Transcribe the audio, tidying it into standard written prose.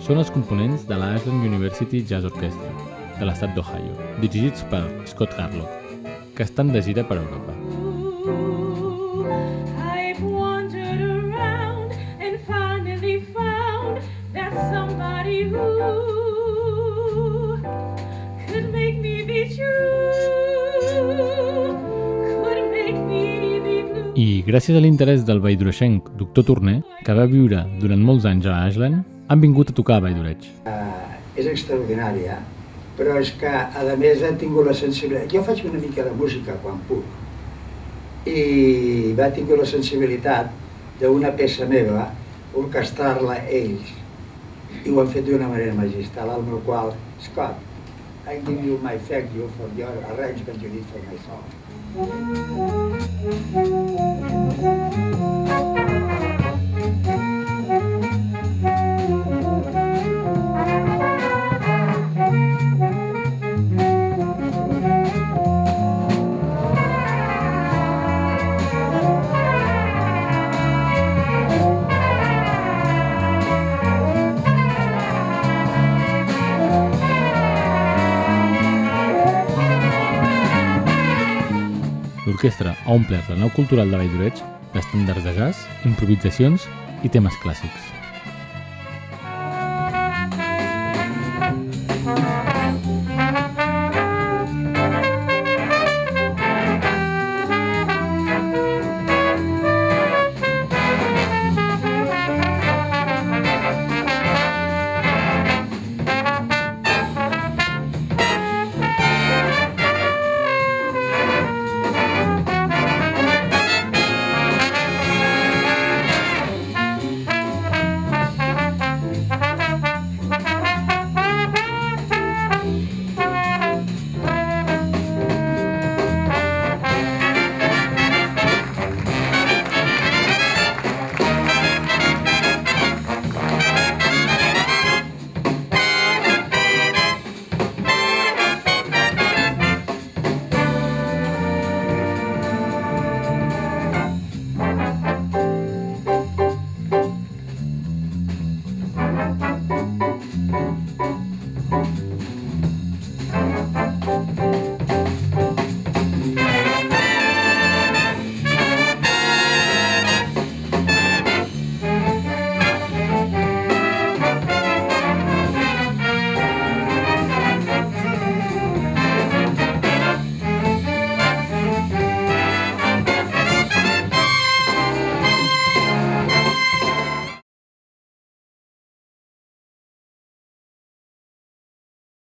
són els components de la Ashland University Jazz Orchestra, de l'estat d'Ohio, dirigits per Scott Harlock, que estan de gira per Europa. I've wandered around and finally found that somebody who could make me be true, could make me be blue. I gràcies a l'interès del valldoreixenc Doctor Torner, que va viure durant molts anys a Ashland, han vingut a tocar a Valldoreig. És extraordinària, però és que, a més, he tingut la sensibilitat. Jo faig una mica de música quan puc, i va tingut la sensibilitat d'una peça meva orquestrar-la ells, i ho han fet d'una manera magistral, amb la qual, Scott, I give you my thank you for your arrangement you did for my song. L'orquestra ha omplert la nau cultural de Valldoreig d'estàndards de jazz, improvisacions i temes clàssics.